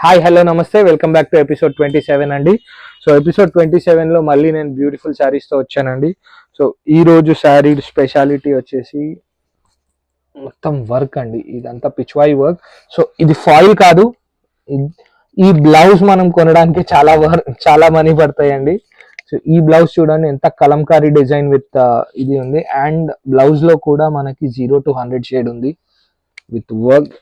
Hi hello నమస్తే welcome back to episode 27 అండి. So episode 27లో మళ్ళీ నేను బ్యూటిఫుల్ శారీస్తో వచ్చానండి. సో ఈ రోజు శారీ స్పెషాలిటీ వచ్చేసి మొత్తం వర్క్ అండి. ఇదంతా పిచ్వాయి వర్క్. సో ఇది ఫాయిల్ కాదు, ఈ బ్లౌజ్ మనం కొనడానికి చాలా మనీ పడతాయండి. సో ఈ బ్లౌజ్ చూడండి ఎంత కలంకారీ డిజైన్ విత్ ఇది ఉంది. అండ్ బ్లౌజ్ లో కూడా మనకి 0 to 100 షేడ్ ఉంది విత్ వర్క్.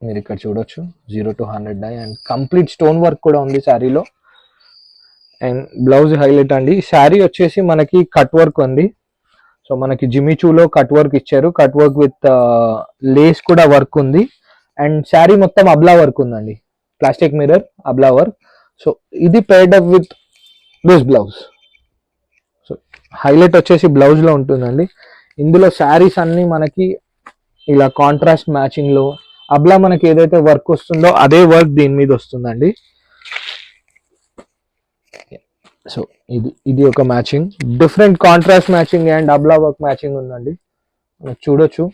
మీరు ఇక్కడ చూడొచ్చు 0 to 100 dye and complete stone work కూడా ఉంది శారీలో. అండ్ బ్లౌజ్ హైలైట్ అండి. శారీ వచ్చేసి మనకి కట్ వర్క్ ఉంది. సో మనకి జిమిచూలో కట్ వర్క్ ఇచ్చారు. కట్ వర్క్ విత్ లేస్ కూడా వర్క్ ఉంది. అండ్ శారీ మొత్తం అబ్లా వర్క్ ఉందండి, ప్లాస్టిక్ మిర్రర్ అబ్లా వర్క్. సో ఇది paired up with this blouse. So highlight వచ్చేసి బ్లౌజ్ లో ఉంటుందండి. ఇందులో శారీస్ అన్ని మనకి ఇలా కాంట్రాస్ట్ మ్యాచింగ్ లో అబ్లా మనకి ఏదైతే వర్క్ వస్తుందో అదే వర్క్ దీని మీద వస్తుందండి. సో ఇది ఒక matching, different contrast matching and అబ్లా వర్క్ మ్యాచింగ్ ఉందండి. మనకు చూడొచ్చు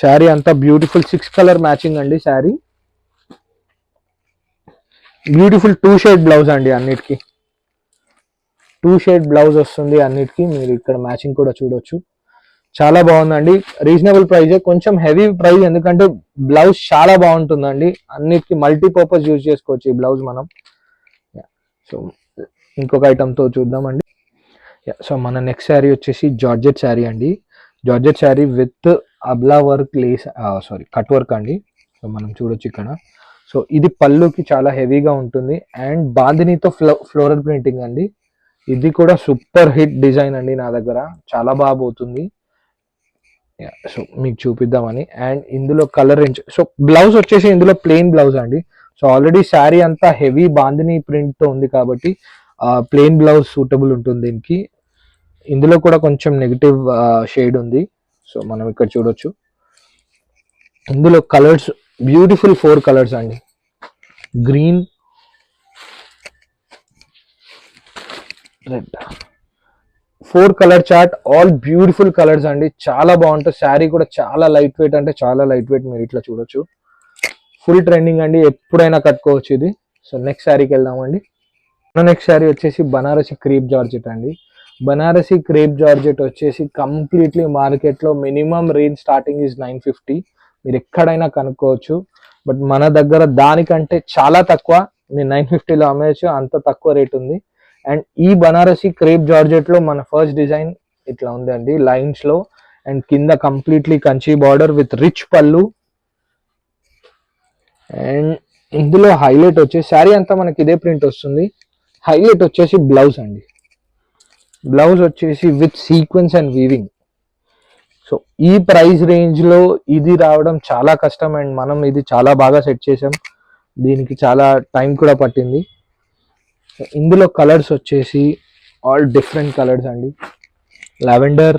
శారీ అంతా బ్యూటిఫుల్ 6 కలర్ మ్యాచింగ్ అండి. శారీ బ్యూటిఫుల్ 2 షేడ్ బ్లౌజ్ అండి. అన్నిటికీ 2 షేడ్ బ్లౌజ్ వస్తుంది అన్నిటికీ. మీరు ఇక్కడ మ్యాచింగ్ కూడా చూడొచ్చు. చాలా బాగుందండి. రీజనబుల్ ప్రైజే, కొంచెం హెవీ ప్రైస్ ఎందుకంటే బ్లౌజ్ చాలా బాగుంటుందండి. అన్నిటికీ మల్టీపర్పస్ యూజ్ చేసుకోవచ్చు ఈ బ్లౌజ్ మనం. సో ఇంకొక ఐటమ్తో చూద్దామండి. సో మన నెక్స్ట్ శారీ వచ్చేసి జార్జెట్ శారీ అండి. జార్జెట్ శారీ విత్ అబ్లా వర్క్ లేస్ కట్ వర్క్ అండి. సో మనం చూడొచ్చు ఇక్కడ. సో ఇది పళ్ళుకి చాలా హెవీగా ఉంటుంది అండ్ బాందినీతో ఫ్లోరల్ ప్రింటింగ్ అండి. ఇది కూడా సూపర్ హిట్ డిజైన్ అండి. నా దగ్గర చాలా బాగా పోతుంది. సో మీకు చూపిద్దామని. అండ్ ఇందులో కలర్ రేంజ్. సో బ్లౌజ్ వచ్చేసి ఇందులో ప్లెయిన్ బ్లౌజ్ అండి. సో ఆల్రెడీ శారీ అంతా హెవీ బాందిని ప్రింట్ తో ఉంది కాబట్టి ప్లెయిన్ బ్లౌజ్ సూటబుల్ ఉంటుంది దీనికి. ఇందులో కూడా కొంచెం నెగిటివ్ షేడ్ ఉంది. సో మనం ఇక్కడ చూడొచ్చు. ఇందులో కలర్స్ బ్యూటిఫుల్ 4 కలర్స్ అండి. Green, red, 4 colour chart, all beautiful colours అండి. చాలా బాగుంటుంది. శారీ కూడా చాలా లైట్ వెయిట్, అంటే చాలా లైట్ వెయిట్. మీరు ఇట్లా చూడొచ్చు. ఫుల్ ట్రెండింగ్ అండి, ఎప్పుడైనా కట్టుకోవచ్చు ఇది. సో నెక్స్ట్ శారీకి వెళ్దామండి. నెక్స్ట్ శారీ వచ్చేసి బనారసి క్రేప్ జార్జెట్ అండి. బనారసి క్రేప్ జార్జెట్ వచ్చేసి కంప్లీట్లీ మార్కెట్లో మినిమం రేంజ్ స్టార్టింగ్ ఈజ్ 950. మీరు ఎక్కడైనా కనుక్కోవచ్చు. బట్ మన దగ్గర దానికంటే చాలా తక్కువ, మీరు 950లో అమ్మేయచ్చు, అంత తక్కువ రేట్ ఉంది. అండ్ ఈ బనారసి క్రేప్ జార్జెట్ లో మన ఫస్ట్ డిజైన్ ఇట్లా ఉందండి, లైన్స్ లో. అండ్ కింద completely Kanchi border with rich పళ్ళు. అండ్ ఇందులో హైలైట్ వచ్చేసి శారీ అంతా మనకి ఇదే ప్రింట్ వస్తుంది. హైలైట్ వచ్చేసి బ్లౌజ్ అండి. బ్లౌజ్ వచ్చేసి with sequence and weaving. So ఈ ప్రైస్ రేంజ్ లో ఇది రావడం చాలా కష్టం. అండ్ మనం ఇది చాలా బాగా సెట్ చేసాం. దీనికి చాలా టైం కూడా పట్టింది. ఇందులో కలర్స్ వచ్చేసి ఆల్ డిఫరెంట్ కలర్స్ అండి. Lavender,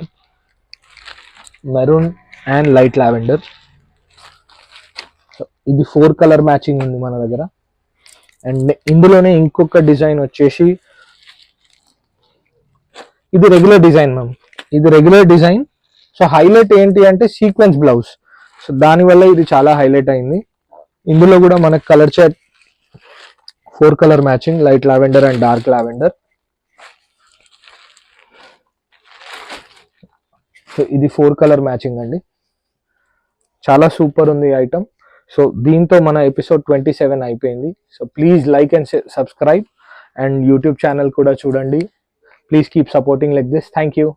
maroon and light lavender. ఇది 4 కలర్ మ్యాచింగ్ ఉంది మన దగ్గర. అండ్ ఇందులోనే ఇంకొక డిజైన్ వచ్చేసి ఇది రెగ్యులర్ డిజైన్ మ్యామ్. ఇది రెగ్యులర్ డిజైన్. సో హైలైట్ ఏంటి అంటే సీక్వెన్స్ బ్లౌజ్. సో దానివల్ల ఇది చాలా హైలైట్ అయింది. ఇందులో కూడా మనకు colour chart 4 colour matching, light lavender and dark lavender. So ఇది 4 కలర్ మ్యాచింగ్ అండి. చాలా సూపర్ ఉంది ఈ ఐటమ్. సో దీంతో మన ఎపిసోడ్ 27 అయిపోయింది. So please like and subscribe and YouTube channel కూడా చూడండి. Please keep supporting like this. Thank you.